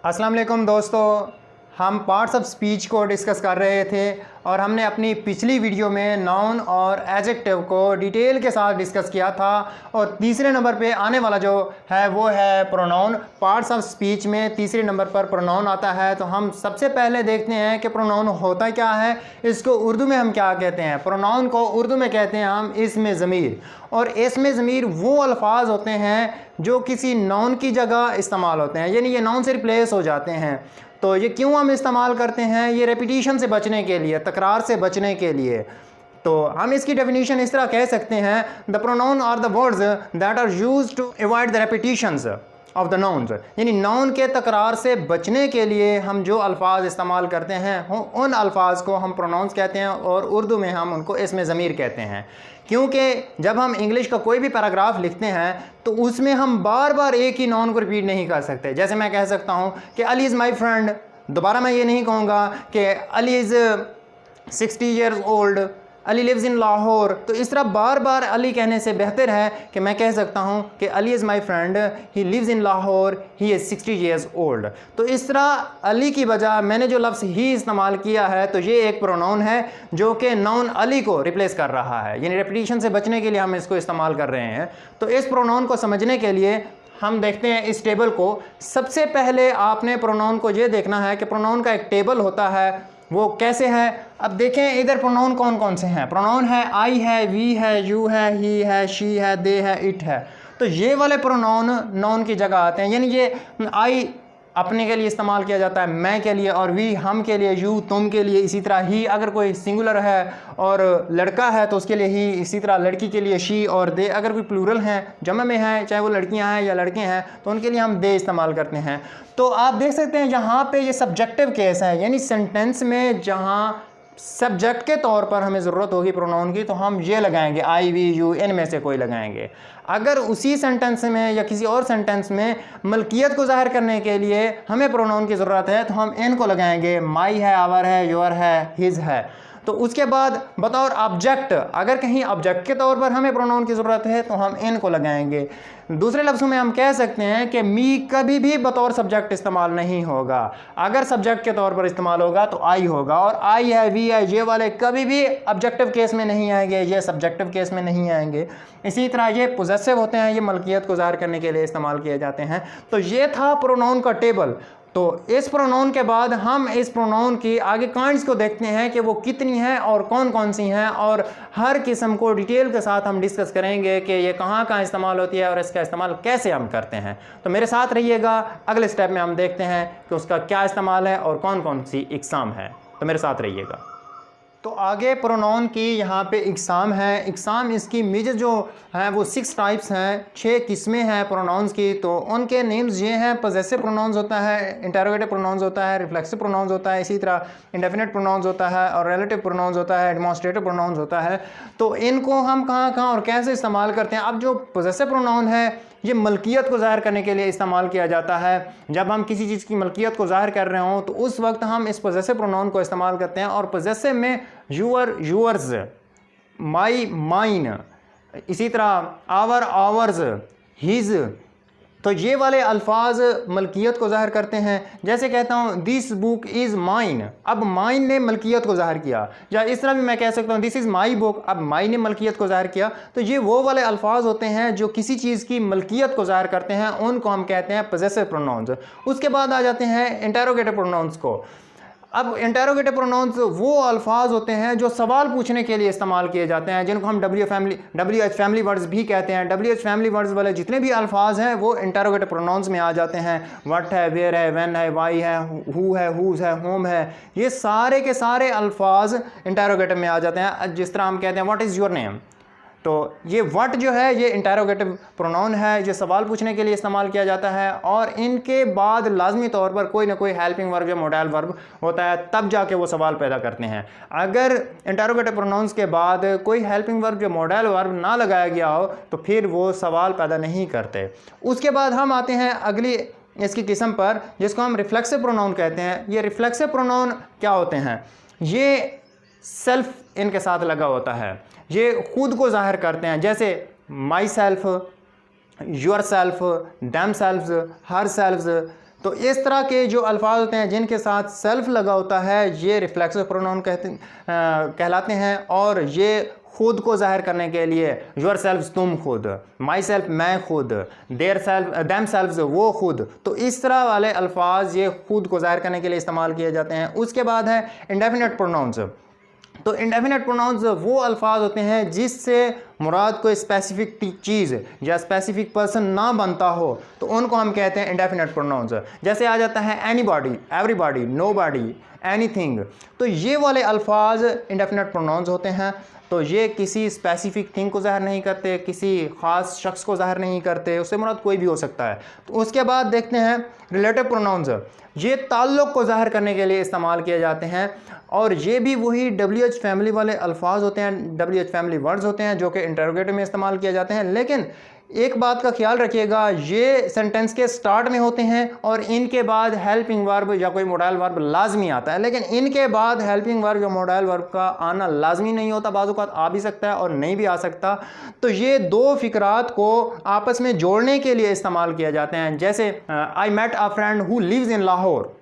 अस्सलाम वालेकुम दोस्तों, हम पार्ट्स ऑफ स्पीच को डिस्कस कर रहे थे और हमने अपनी पिछली वीडियो में नाउन और एडजेक्टिव को डिटेल के साथ डिस्कस किया था। और तीसरे नंबर पे आने वाला जो है वो है प्रोनाउन। पार्ट्स ऑफ स्पीच में तीसरे नंबर पर प्रोनाउन आता है। तो हम सबसे पहले देखते हैं कि प्रोनाउन होता क्या है, इसको उर्दू में हम क्या कहते हैं। प्रोनाउन को उर्दू में कहते हैं हम इसमें ज़मीर। और इसमें ज़मीर वो अल्फाज होते हैं जो किसी नाउन की जगह इस्तेमाल होते हैं, यानी ये नाउन से रिप्लेस हो जाते हैं। तो ये क्यों हम इस्तेमाल करते हैं? ये रेपिटिशन से बचने के लिए, तकरार से बचने के लिए। तो हम इसकी डेफिनेशन इस तरह कह सकते हैं, the pronoun are the words that are used to avoid the repetitions of the nouns. यानी नाउन के तकरार से बचने के लिए हम जो अल्फाज इस्तेमाल करते हैं उन अल्फाज को हम प्रोनाउंस कहते हैं और उर्दू में हम उनको इसमें ज़मीर कहते हैं। क्योंकि जब हम इंग्लिश का कोई भी पैराग्राफ लिखते हैं तो उसमें हम बार बार एक ही नाउन को रिपीट नहीं कर सकते। जैसे मैं कह सकता हूँ कि अली इज़ माई फ्रेंड, दोबारा मैं ये नहीं कहूँगा कि Ali is 60 years old, Ali lives in Lahore. तो इस तरह बार बार अली कहने से बेहतर है कि मैं कह सकता हूँ कि Ali is my friend, he lives in Lahore, he is 60 years old. तो इस तरह अली की बजाय मैंने जो लफ्ज़ ही इस्तेमाल किया है तो ये एक प्रोनाउन है जो कि नाउन अली को रिप्लेस कर रहा है, यानी रेपिटिशन से बचने के लिए हम इसको इस्तेमाल कर रहे हैं। तो इस प्रोनाउन को समझने के लिए हम देखते हैं इस टेबल को। सबसे पहले आपने प्रोनाउन को ये देखना है कि प्रोनाउन का एक टेबल होता है, वो कैसे है। अब देखें इधर प्रोनाउन कौन कौन से हैं। प्रोनाउन है आई है, वी है, यू है, ही है, शी है, दे है, इट है। तो ये वाले प्रोनाउन नाउन की जगह आते हैं, यानी ये आई अपने के लिए इस्तेमाल किया जाता है, मैं के लिए, और वी हम के लिए, यू तुम के लिए। इसी तरह ही अगर कोई सिंगुलर है और लड़का है तो उसके लिए ही, इसी तरह लड़की के लिए शी, और दे अगर कोई प्लूरल हैं, जमा में है, चाहे वो लड़कियां हैं या लड़के हैं, तो उनके लिए हम दे इस्तेमाल करते हैं। तो आप देख सकते हैं यहाँ पे ये सब्जेक्टिव केस है, यानी सेंटेंस में जहाँ सब्जेक्ट के तौर पर हमें ज़रूरत होगी प्रोनाउन की तो हम ये लगाएंगे, आई वी यू, इनमें से कोई लगाएंगे। अगर उसी सेंटेंस में या किसी और सेंटेंस में मलकियत को ज़ाहिर करने के लिए हमें प्रोनाउन की ज़रूरत है तो हम इन को लगाएंगे, माई है, आवर है, योर है, हिज है। तो उसके बाद बतौर ऑब्जेक्ट, अगर कहीं ऑब्जेक्ट के तौर पर हमें प्रोनाउन की ज़रूरत है तो हम इन को लगाएंगे। दूसरे लफ्ज़ों में हम कह सकते हैं कि मी कभी भी बतौर सब्जेक्ट इस्तेमाल नहीं होगा। अगर सब्जेक्ट के तौर पर इस्तेमाल होगा तो आई होगा, और आई है, वी है, ये वाले कभी भी ऑब्जेक्टिव केस में नहीं आएंगे, ये सब्जेक्टिव केस में नहीं आएंगे। इसी तरह ये पोजेसिव होते हैं, ये मलकियत को ज़ाहिर करने के लिए इस्तेमाल किए जाते हैं। तो ये था प्रोनाउन का टेबल। तो इस प्रोनाउन के बाद हम इस प्रोनाउन की आगे काइंड्स को देखते हैं कि वो कितनी हैं और कौन कौन सी हैं, और हर किस्म को डिटेल के साथ हम डिस्कस करेंगे कि ये कहाँ कहाँ इस्तेमाल होती है और इसका इस्तेमाल कैसे हम करते हैं। तो मेरे साथ रहिएगा, अगले स्टेप में हम देखते हैं कि उसका क्या इस्तेमाल है और कौन कौन सी इकसाम है। तो मेरे साथ रहिएगा। तो आगे प्रोनाउन की यहाँ पे इकसाम है। इकसाम इसकी मेजर जो है वो 6 टाइप्स हैं, 6 किस्में हैं प्रोनाउंस की। तो उनके नेम्स ये हैं, पॉसेसिव प्रोनाउंस होता है, इंटरोगेटिव प्रोनाउंस होता है, रिफ्लेक्सिव प्रोनाउंस होता है, इसी तरह इंडेफिनिट प्रोनाउंस होता है, और रिलेटिव प्रोनाउंस होता है, डेमोंस्ट्रेटिव प्रोनाउंस होता है। तो इनको हम कहाँ कहाँ और कैसे इस्तेमाल करते हैं। अब जो पॉसेसिव प्रोनाउन है ये मलकियत को ज़ाहिर करने के लिए इस्तेमाल किया जाता है। जब हम किसी चीज़ की मलकियत को ज़ाहिर कर रहे हों तो उस वक्त हम इस पॉसेसिव प्रोनाउन को इस्तेमाल करते हैं। और पॉसेसिव में यूअर, यूअर्स, माई, माइन, इसी तरह आवर, आवर्स, हिज। तो ये वाले अल्फाज मलकियत को ज़ाहिर करते हैं। जैसे कहता हूँ दिस बुक इज़ माइन, अब माइन ने मलकियत को ज़ाहिर किया। या इस तरह भी मैं कह सकता हूँ दिस इज़ माई बुक, अब माई ने मलकियत को ज़ाहिर किया। तो ये वो वाले अल्फाज होते हैं जो किसी चीज़ की मलकियत को ज़ाहिर करते हैं, उनको हम कहते हैं पॉसेसिव प्रोनाउंस। उसके बाद आ जाते हैं इंटरोगेटिव प्रोनाउंस को। अब इंटरोगेटिव प्रोनाउंस वो अल्फाज होते हैं जो सवाल पूछने के लिए इस्तेमाल किए जाते हैं, जिनको हम WH फैमिली वर्ड्स भी कहते हैं। WH फैमिली वर्ड्स वाले जितने भी अल्फाज हैं वो इंटरोगेटिव प्रोनाउंस में आ जाते हैं। व्हाट है, वेयर है, व्हेन है, वाई है, हु है, हुज है, होम है, ये सारे के सारे अल्फाज इंटरोगेटिव में आ जाते हैं। जिस तरह हम कहते हैं व्हाट इज़ योर नेम, तो ये व्हाट जो है ये इंटरोगेटिव प्रोनाउन है, ये सवाल पूछने के लिए इस्तेमाल किया जाता है। और इनके बाद लाजमी तौर पर कोई ना कोई हेल्पिंग वर्ब या मोडाइल वर्ब होता है, तब जाके वो सवाल पैदा करते हैं। अगर इंटरोगेटिव प्रोनाउंस के बाद कोई हेल्पिंग वर्ब या मोडाइल वर्ब ना लगाया गया हो तो फिर वो सवाल पैदा नहीं करते। उसके बाद हम आते हैं अगली इसकी किस्म पर, जिसको हम रिफ्लेक्सिव प्रोनाउन कहते हैं। ये रिफ्लेक्सिव प्रोनाउन क्या होते हैं? ये सेल्फ इनके साथ लगा होता है, ये खुद को जाहिर करते हैं। जैसे my self, your self, them selfs, her selfs, तो इस तरह के जो अल्फाज होते हैं जिनके साथ सेल्फ लगा होता है ये रिफ्लेक्सिव प्रोनाउन कहलाते हैं, और ये खुद को जाहिर करने के लिए योर सेल्फ तुम खुद, माई सेल्फ मैं खुद, देयर सेल्फ दैम सेल्व्स वो खुद, तो इस तरह वाले अल्फाज ये खुद को जाहिर करने के लिए इस्तेमाल किए जाते हैं। उसके बाद है इंडेफिनेट प्रोनाउंस। तो इंडेफिनेट प्रोनाउंस वो अल्फाज होते हैं जिससे मुराद कोई स्पेसिफिक चीज़ या स्पेसिफिक पर्सन ना बनता हो, तो उनको हम कहते हैं इंडेफिनेट प्रोनाउंस। जैसे आ जाता है एनीबॉडी, एवरीबॉडी, नोबॉडी, एनीथिंग, तो ये वाले अल्फाज इंडेफिनेट प्रोनाउंस होते हैं। तो ये किसी स्पेसिफिक थिंग को ज़ाहिर नहीं करते, किसी ख़ास शख्स को ज़ाहिर नहीं करते, उससे मुराद कोई भी हो सकता है। तो उसके बाद देखते हैं रिलेटिव प्रोनाउंस। ये ताल्लुक़ को ज़ाहिर करने के लिए इस्तेमाल किए जाते हैं, और ये भी वही WH फैमिली वाले अल्फाज होते हैं, WH फैमिली वर्ड्स होते हैं जो कि इंटरोगेटिव में इस्तेमाल किए जाते हैं। लेकिन एक बात का ख्याल रखिएगा, ये सेंटेंस के स्टार्ट में होते हैं और इनके बाद हेल्पिंग वर्ब या कोई मोडाइल वर्ब लाजमी आता है, लेकिन इनके बाद हेल्पिंग वर्ब या मोडाइल वर्ब का आना लाजमी नहीं होता, बाज़ औक़ात आ भी सकता है और नहीं भी आ सकता। तो ये दो फ़िक्रात को आपस में जोड़ने के लिए इस्तेमाल किए जाते हैं। जैसे I met a friend who lives in Lahore,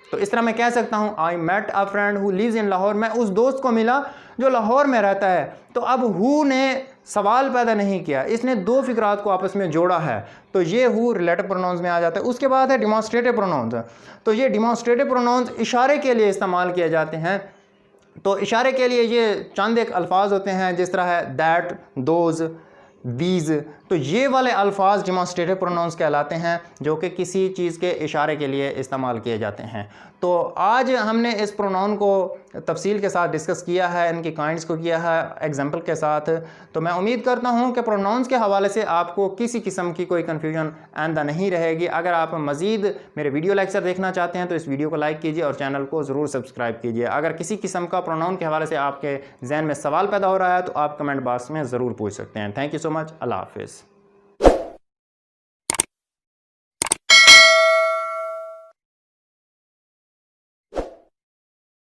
तो इस तरह मैं कह सकता हूँ I met a friend who lives in Lahore, मैं उस दोस्त को मिला जो लाहौर में रहता है। तो अब हु ने सवाल पैदा नहीं किया, इसने दो फ़िक्रात को आपस में जोड़ा है, तो ये हु रिलेटिव प्रोनाउंस में आ जाता है। उसके बाद है डिमॉन्स्ट्रेटिव प्रोनाउंस। तो ये डिमॉन्स्ट्रेटिव प्रोनाउंस इशारे के लिए इस्तेमाल किए जाते हैं। तो इशारे के लिए ये चंद एक अल्फाज होते हैं, जिस तरह है दैट, दोज, दीज, तो ये वाले अल्फाज डिमॉन्स्ट्रेटिव प्रोनाउंस कहलाते हैं जो कि किसी चीज़ के इशारे के लिए इस्तेमाल किए जाते हैं। तो आज हमने इस प्रोनाउन को तफसील के साथ डिस्कस किया है, इनकी काइंड्स को किया है एग्जाम्पल के साथ। तो मैं उम्मीद करता हूँ कि प्रोनाउंस के हवाले से आपको किसी किस्म की कोई कन्फ्यूजन आइंदा नहीं रहेगी। अगर आप मज़ीद मेरे वीडियो लेक्चर देखना चाहते हैं तो इस वीडियो को लाइक कीजिए और चैनल को ज़रूर सब्सक्राइब कीजिए। अगर किसी किस्म का प्रोनाउन के हवाले से आपके जहन में सवाल पैदा हो रहा है तो आप कमेंट बॉक्स में ज़रूर पूछ सकते हैं। Thank you so much. अल्लाह हाफ़िज़।